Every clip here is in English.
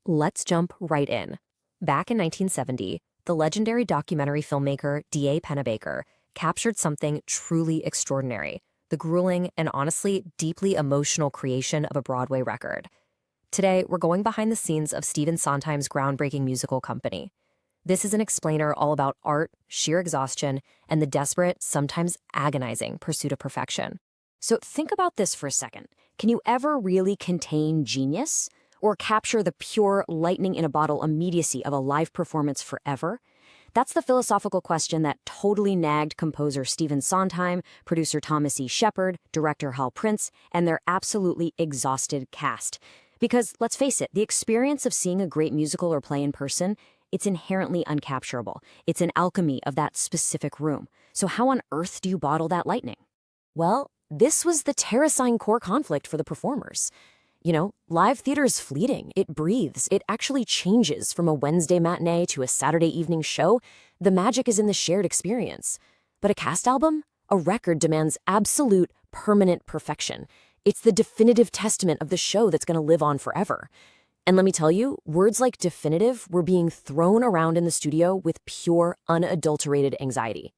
Let's jump right in. Back in 1970, the legendary documentary filmmaker D.A. Pennebaker captured something truly extraordinary, the grueling and honestly deeply emotional creation of a Broadway record. Today, we're going behind the scenes of Stephen Sondheim's groundbreaking musical company. This is an explainer all about art, sheer exhaustion, and the desperate, sometimes agonizing pursuit of perfection. So think about this for a second. Can you ever really contain genius? Or capture the pure lightning in a bottle immediacy of a live performance forever? That's the philosophical question that totally nagged composer Stephen Sondheim, producer Thomas E. Shepard, director Hal Prince, and their absolutely exhausted cast. Because, let's face it, the experience of seeing a great musical or play in person, it's inherently uncapturable. It's an alchemy of that specific room. So how on earth do you bottle that lightning? Well, this was the terrifying core conflict for the performers. You know, live theater is fleeting. It breathes. It actually changes from a Wednesday matinee to a Saturday evening show. The magic is in the shared experience. But a cast album? A record demands absolute, permanent perfection. It's the definitive testament of the show that's going to live on forever. And let me tell you, words like definitive were being thrown around in the studio with pure, unadulterated anxiety.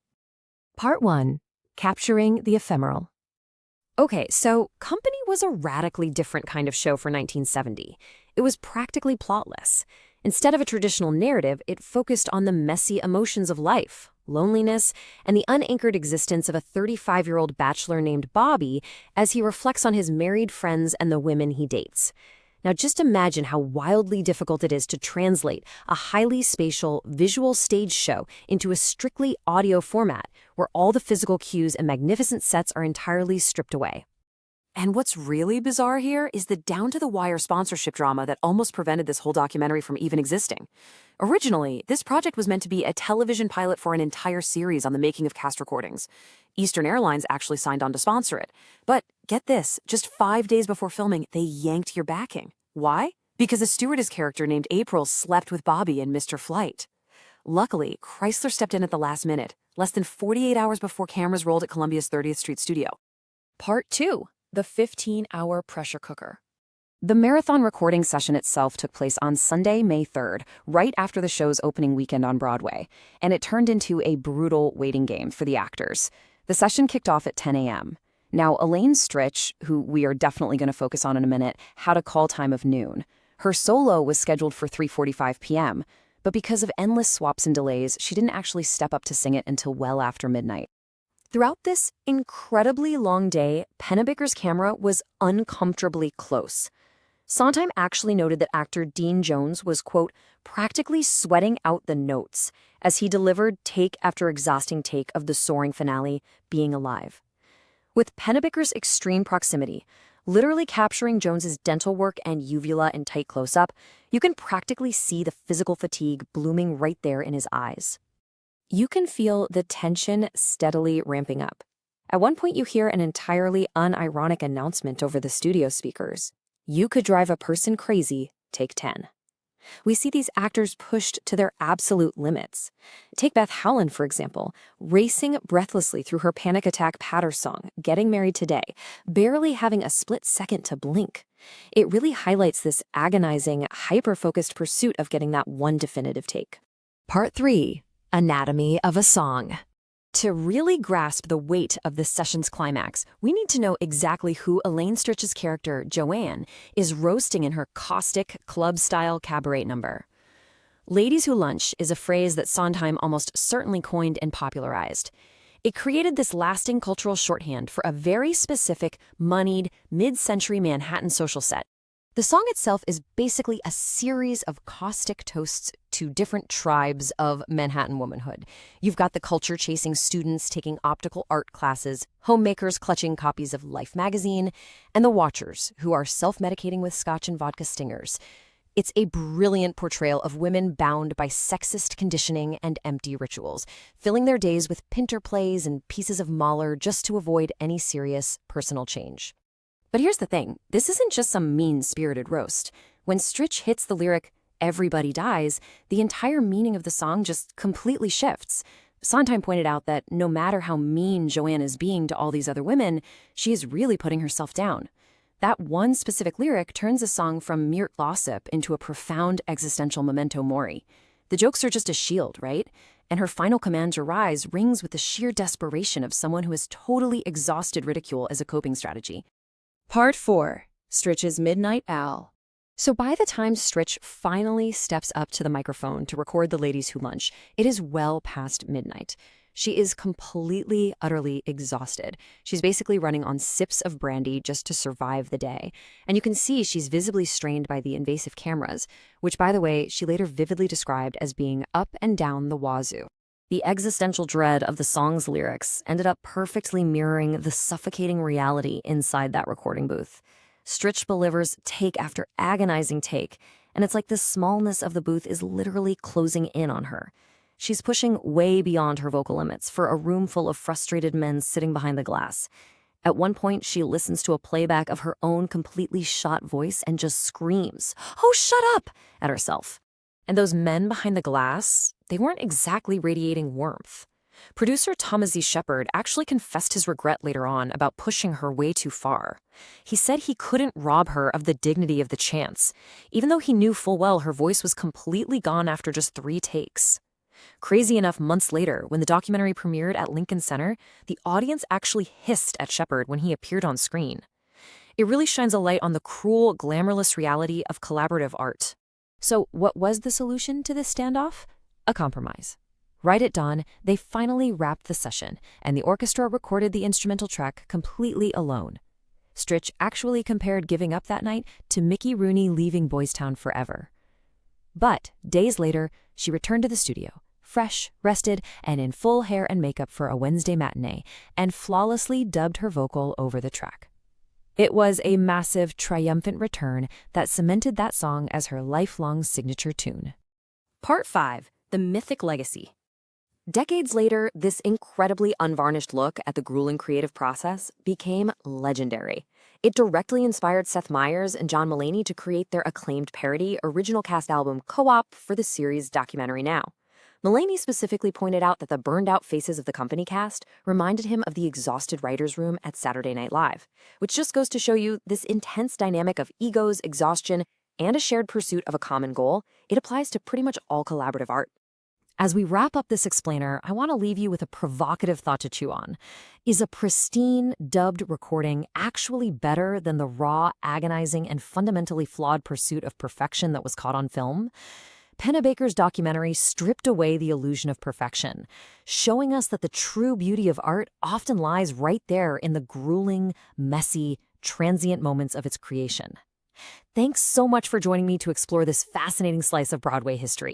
Part 1. Capturing the Ephemeral. Okay, so Company was a radically different kind of show for 1970. It was practically plotless. Instead of a traditional narrative, it focused on the messy emotions of life, loneliness, and the unanchored existence of a 35-year-old bachelor named Bobby as he reflects on his married friends and the women he dates. Now just imagine how wildly difficult it is to translate a highly spatial, visual stage show into a strictly audio format where all the physical cues and magnificent sets are entirely stripped away. And what's really bizarre here is the down-to-the-wire sponsorship drama that almost prevented this whole documentary from even existing. Originally, this project was meant to be a television pilot for an entire series on the making of cast recordings. Eastern Airlines actually signed on to sponsor it. But get this, just 5 days before filming, they yanked your backing. Why? Because a stewardess character named April slept with Bobby in Mr. Flight. Luckily, Chrysler stepped in at the last minute, less than 48 hours before cameras rolled at Columbia's 30th Street studio. Part 2. The 15-hour pressure cooker. The marathon recording session itself took place on Sunday, May 3rd, right after the show's opening weekend on Broadway, and it turned into a brutal waiting game for the actors. The session kicked off at 10 a.m. Now, Elaine Stritch, who we are definitely going to focus on in a minute, had a call time of noon. Her solo was scheduled for 3:45 p.m., but because of endless swaps and delays, she didn't actually step up to sing it until well after midnight. Throughout this incredibly long day, Pennebaker's camera was uncomfortably close. Sondheim actually noted that actor Dean Jones was, quote, practically sweating out the notes as he delivered take after exhausting take of the soaring finale, Being Alive. With Pennebaker's extreme proximity, literally capturing Jones's dental work and uvula in tight close-up, you can practically see the physical fatigue blooming right there in his eyes. You can feel the tension steadily ramping up. At one point, you hear an entirely unironic announcement over the studio speakers. You could drive a person crazy, take 10. We see these actors pushed to their absolute limits. Take Beth Howland, for example, racing breathlessly through her panic attack patter song, Getting Married Today, barely having a split second to blink. It really highlights this agonizing, hyper-focused pursuit of getting that one definitive take. Part 3. Anatomy of a Song. To really grasp the weight of this session's climax, we need to know exactly who Elaine Stritch's character, Joanne, is roasting in her caustic, club-style cabaret number. Ladies who lunch is a phrase that Sondheim almost certainly coined and popularized. It created this lasting cultural shorthand for a very specific, moneyed, mid-century Manhattan social set. The song itself is basically a series of caustic toasts to different tribes of Manhattan womanhood. You've got the culture-chasing students taking optical art classes, homemakers clutching copies of Life magazine, and the watchers who are self-medicating with scotch and vodka stingers. It's a brilliant portrayal of women bound by sexist conditioning and empty rituals, filling their days with Pinter plays and pieces of Mahler just to avoid any serious personal change. But here's the thing, this isn't just some mean-spirited roast. When Stritch hits the lyric, "Everybody dies," the entire meaning of the song just completely shifts. Sondheim pointed out that no matter how mean Joanne is being to all these other women, she is really putting herself down. That one specific lyric turns a song from mere gossip into a profound existential memento mori. The jokes are just a shield, right? And her final command to rise rings with the sheer desperation of someone who has totally exhausted ridicule as a coping strategy. Part 4. Stritch's Midnight Owl. So by the time Stritch finally steps up to the microphone to record The Ladies Who Lunch, it is well past midnight. She is completely, utterly exhausted. She's basically running on sips of brandy just to survive the day. And you can see she's visibly strained by the invasive cameras, which, by the way, she later vividly described as being up and down the wazoo. The existential dread of the song's lyrics ended up perfectly mirroring the suffocating reality inside that recording booth. Stritch delivers take after agonizing take, and it's like the smallness of the booth is literally closing in on her. She's pushing way beyond her vocal limits for a room full of frustrated men sitting behind the glass. At one point, she listens to a playback of her own completely shot voice and just screams, "Oh, shut up!" at herself. And those men behind the glass, they weren't exactly radiating warmth. Producer Thomas Z. Shepard actually confessed his regret later on about pushing her way too far. He said he couldn't rob her of the dignity of the chance, even though he knew full well her voice was completely gone after just 3 takes. Crazy enough, months later, when the documentary premiered at Lincoln Center, the audience actually hissed at Shepard when he appeared on screen. It really shines a light on the cruel, glamourless reality of collaborative art. So what was the solution to this standoff? A compromise. Right at dawn, they finally wrapped the session, and the orchestra recorded the instrumental track completely alone. Stritch actually compared giving up that night to Mickey Rooney leaving Boys Town forever. But days later, she returned to the studio, fresh, rested, and in full hair and makeup for a Wednesday matinee, and flawlessly dubbed her vocal over the track. It was a massive, triumphant return that cemented that song as her lifelong signature tune. Part 5. The Mythic Legacy. Decades later, this incredibly unvarnished look at the grueling creative process became legendary. It directly inspired Seth Meyers and John Mulaney to create their acclaimed parody original cast album Co-op for the series Documentary Now. Mulaney specifically pointed out that the burned-out faces of the company cast reminded him of the exhausted writer's room at Saturday Night Live, which just goes to show you this intense dynamic of egos, exhaustion, and a shared pursuit of a common goal. It applies to pretty much all collaborative art. As we wrap up this explainer, I want to leave you with a provocative thought to chew on. Is a pristine, dubbed recording actually better than the raw, agonizing, and fundamentally flawed pursuit of perfection that was caught on film? Pennebaker's documentary stripped away the illusion of perfection, showing us that the true beauty of art often lies right there in the grueling, messy, transient moments of its creation. Thanks so much for joining me to explore this fascinating slice of Broadway history.